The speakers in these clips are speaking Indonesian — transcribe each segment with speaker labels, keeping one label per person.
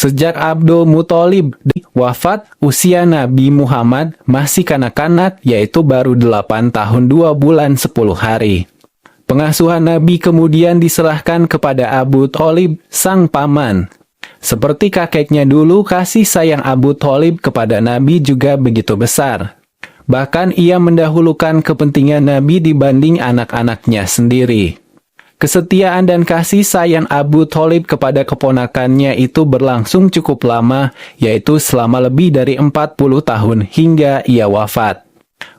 Speaker 1: Sejak Abdul Muthalib wafat, usia Nabi Muhammad masih kanak-kanak, yaitu baru 8 tahun 2 bulan 10 hari. Pengasuhan Nabi kemudian diserahkan kepada Abu Thalib, sang paman. Seperti kakeknya dulu, kasih sayang Abu Thalib kepada Nabi juga begitu besar. Bahkan ia mendahulukan kepentingan Nabi dibanding anak-anaknya sendiri. Kesetiaan dan kasih sayang Abu Thalib kepada keponakannya itu berlangsung cukup lama, yaitu selama lebih dari 40 tahun hingga ia wafat.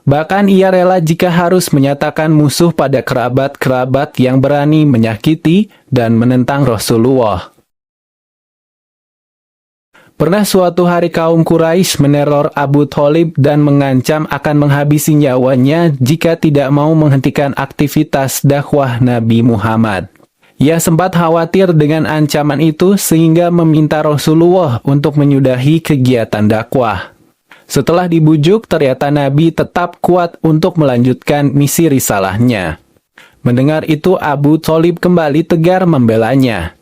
Speaker 1: Bahkan ia rela jika harus menyatakan musuh pada kerabat-kerabat yang berani menyakiti dan menentang Rasulullah. Pernah suatu hari kaum Quraisy meneror Abu Thalib dan mengancam akan menghabisi nyawanya jika tidak mau menghentikan aktivitas dakwah Nabi Muhammad. Ia sempat khawatir dengan ancaman itu sehingga meminta Rasulullah untuk menyudahi kegiatan dakwah. Setelah dibujuk, ternyata Nabi tetap kuat untuk melanjutkan misi risalahnya. Mendengar itu, Abu Thalib kembali tegar membelanya.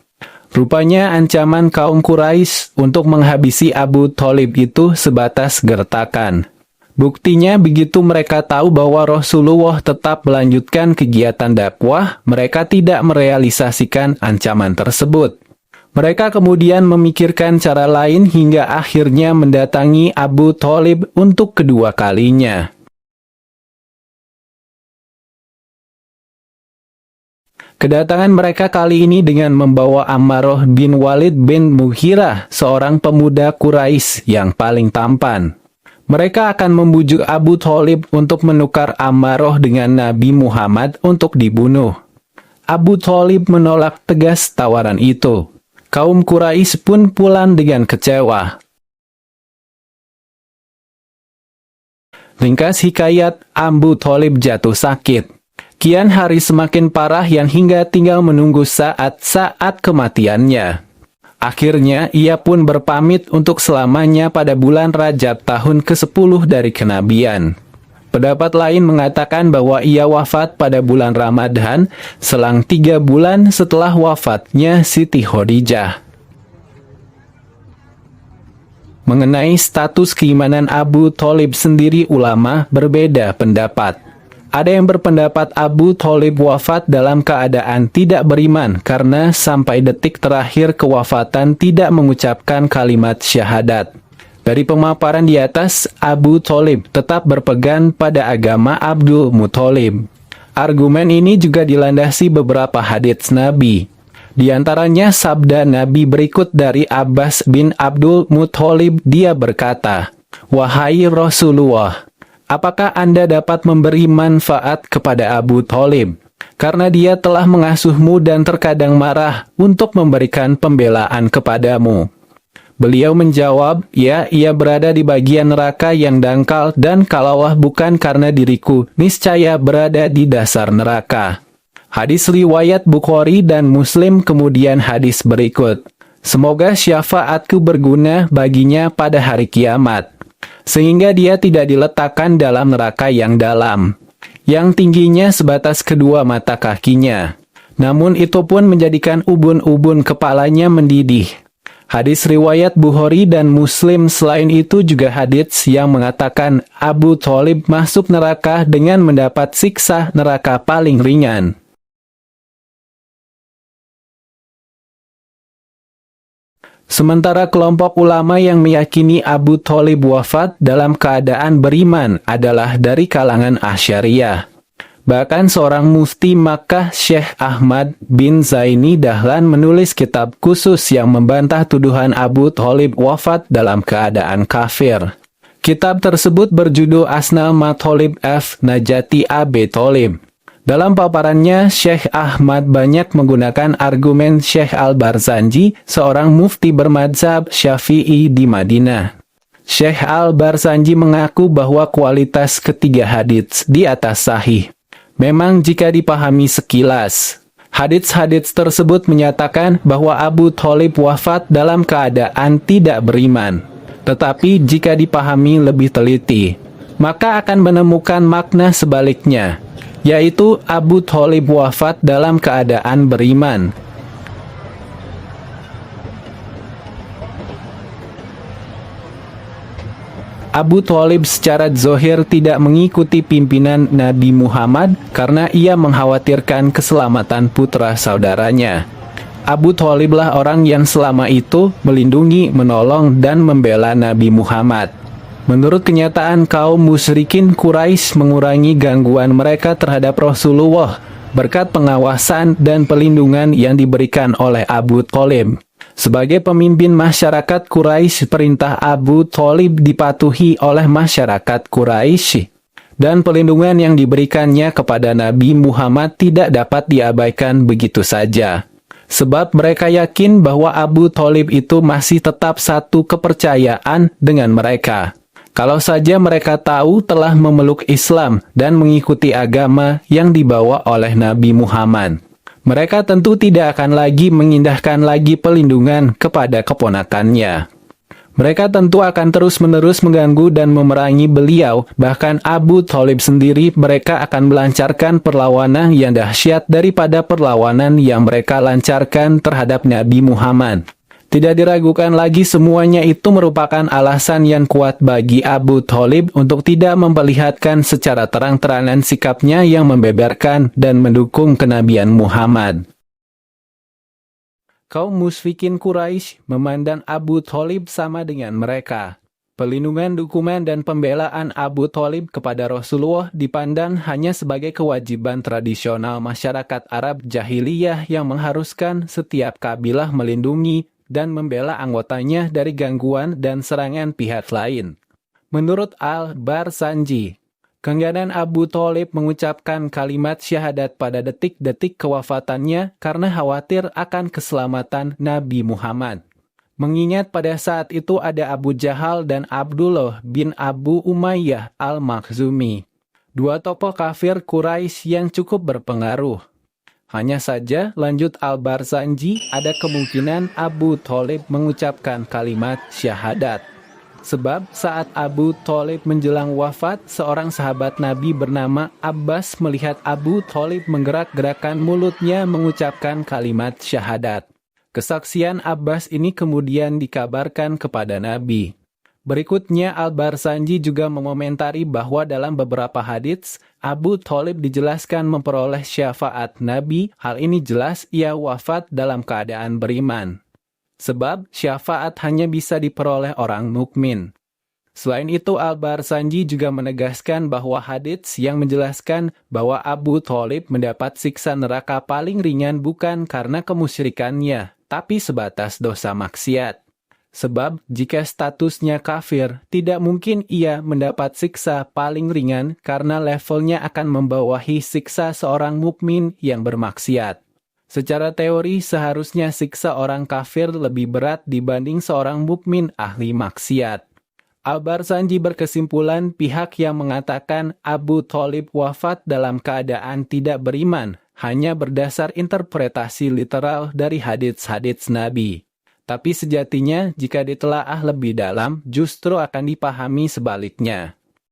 Speaker 1: Rupanya ancaman kaum Quraisy untuk menghabisi Abu Thalib itu sebatas gertakan. Buktinya begitu mereka tahu bahwa Rasulullah tetap melanjutkan kegiatan dakwah, mereka tidak merealisasikan ancaman tersebut. Mereka kemudian memikirkan cara lain hingga akhirnya mendatangi Abu Thalib untuk kedua kalinya. Kedatangan mereka kali ini dengan membawa Ammarah bin Walid bin Mughirah, seorang pemuda Quraisy yang paling tampan. Mereka akan membujuk Abu Thalib untuk menukar Ammarah dengan Nabi Muhammad untuk dibunuh. Abu Thalib menolak tegas tawaran itu. Kaum Quraisy pun pulang dengan kecewa. Ringkas hikayat, Abu Thalib jatuh sakit. Kian hari semakin parah yang hingga tinggal menunggu saat-saat kematiannya. Akhirnya ia pun berpamit untuk selamanya pada bulan Rajab tahun ke-10 dari kenabian. Pendapat lain mengatakan bahwa ia wafat pada bulan Ramadan selang 3 bulan setelah wafatnya Siti Khadijah. Mengenai status keimanan Abu Thalib sendiri, ulama berbeda pendapat. Ada yang berpendapat Abu Thalib wafat dalam keadaan tidak beriman karena sampai detik terakhir kewafatan tidak mengucapkan kalimat syahadat. Dari pemaparan di atas, Abu Thalib tetap berpegang pada agama Abdul Muthalib. Argumen ini juga dilandasi beberapa hadits Nabi. Di antaranya sabda Nabi berikut dari Abbas bin Abdul Muthalib, dia berkata, "Wahai Rasulullah, apakah Anda dapat memberi manfaat kepada Abu Thalib? Karena dia telah mengasuhmu dan terkadang marah untuk memberikan pembelaan kepadamu." Beliau menjawab, "Ya, ia berada di bagian neraka yang dangkal dan kalaulah bukan karena diriku, niscaya berada di dasar neraka." Hadis riwayat Bukhari dan Muslim. Kemudian hadis berikut, "Semoga syafaatku berguna baginya pada hari kiamat, sehingga dia tidak diletakkan dalam neraka yang dalam, yang tingginya sebatas kedua mata kakinya. Namun itu pun menjadikan ubun-ubun kepalanya mendidih." Hadis riwayat Bukhari dan Muslim. Selain itu juga hadits yang mengatakan Abu Thalib masuk neraka dengan mendapat siksa neraka paling ringan. Sementara kelompok ulama yang meyakini Abu Thalib wafat dalam keadaan beriman adalah dari kalangan Asy'ariyah. Bahkan seorang mufti Makkah, Syekh Ahmad bin Zaini Dahlan, menulis kitab khusus yang membantah tuduhan Abu Thalib wafat dalam keadaan kafir. Kitab tersebut berjudul Asnal Mathalib F. Najati Abi Thalib. Dalam paparannya, Syekh Ahmad banyak menggunakan argumen Syekh Al-Barzanji, seorang mufti bermadzhab Syafi'i di Madinah. Syekh Al-Barzanji mengaku bahwa kualitas ketiga hadits di atas sahih. Memang jika dipahami sekilas, hadits-hadits tersebut menyatakan bahwa Abu Thalib wafat dalam keadaan tidak beriman. Tetapi jika dipahami lebih teliti, maka akan menemukan makna sebaliknya, yaitu Abu Thalib wafat dalam keadaan beriman. Abu Thalib secara zahir tidak mengikuti pimpinan Nabi Muhammad karena ia mengkhawatirkan keselamatan putra saudaranya. Abu Thaliblah orang yang selama itu melindungi, menolong, dan membela Nabi Muhammad. Menurut kenyataan, kaum musyrikin Quraisy mengurangi gangguan mereka terhadap Rasulullah berkat pengawasan dan pelindungan yang diberikan oleh Abu Thalib. Sebagai pemimpin masyarakat Quraisy, perintah Abu Thalib dipatuhi oleh masyarakat Quraisy, dan pelindungan yang diberikannya kepada Nabi Muhammad tidak dapat diabaikan begitu saja. Sebab mereka yakin bahwa Abu Thalib itu masih tetap satu kepercayaan dengan mereka. Kalau saja mereka tahu telah memeluk Islam dan mengikuti agama yang dibawa oleh Nabi Muhammad, mereka tentu tidak akan lagi mengindahkan lagi pelindungan kepada keponakannya. Mereka tentu akan terus-menerus mengganggu dan memerangi beliau. Bahkan Abu Thalib sendiri, mereka akan melancarkan perlawanan yang dahsyat daripada perlawanan yang mereka lancarkan terhadap Nabi Muhammad. Tidak diragukan lagi, semuanya itu merupakan alasan yang kuat bagi Abu Thalib untuk tidak memperlihatkan secara terang-terangan sikapnya yang membeberkan dan mendukung kenabian Muhammad. Kaum musyrikin Quraisy memandang Abu Thalib sama dengan mereka. Pelindungan, dukungan, dan pembelaan Abu Thalib kepada Rasulullah dipandang hanya sebagai kewajiban tradisional masyarakat Arab jahiliyah yang mengharuskan setiap kabilah melindungi dan membela anggotanya dari gangguan dan serangan pihak lain. Menurut Al-Barsanji, keengganan Abu Thalib mengucapkan kalimat syahadat pada detik-detik kewafatannya karena khawatir akan keselamatan Nabi Muhammad. Mengingat pada saat itu ada Abu Jahal dan Abdullah bin Abu Umayyah Al-Makhzumi, dua tokoh kafir Quraisy yang cukup berpengaruh. Hanya saja, lanjut Al-Barsanji, ada kemungkinan Abu Thalib mengucapkan kalimat syahadat. Sebab saat Abu Thalib menjelang wafat, seorang sahabat Nabi bernama Abbas melihat Abu Thalib menggerak-gerakkan mulutnya mengucapkan kalimat syahadat. Kesaksian Abbas ini kemudian dikabarkan kepada Nabi. Berikutnya Al-Barsanji juga mengomentari bahwa dalam beberapa hadits, Abu Thalib dijelaskan memperoleh syafaat Nabi. Hal ini jelas ia wafat dalam keadaan beriman. Sebab syafaat hanya bisa diperoleh orang mukmin. Selain itu, Al-Barsanji juga menegaskan bahwa hadits yang menjelaskan bahwa Abu Thalib mendapat siksa neraka paling ringan bukan karena kemusyrikannya, tapi sebatas dosa maksiat. Sebab jika statusnya kafir, tidak mungkin ia mendapat siksa paling ringan karena levelnya akan membawahi siksa seorang mukmin yang bermaksiat. Secara teori, seharusnya siksa orang kafir lebih berat dibanding seorang mukmin ahli maksiat. Al-Barsanji berkesimpulan pihak yang mengatakan Abu Thalib wafat dalam keadaan tidak beriman hanya berdasar interpretasi literal dari hadits-hadits Nabi. Tapi sejatinya, jika ditelaah lebih dalam, justru akan dipahami sebaliknya.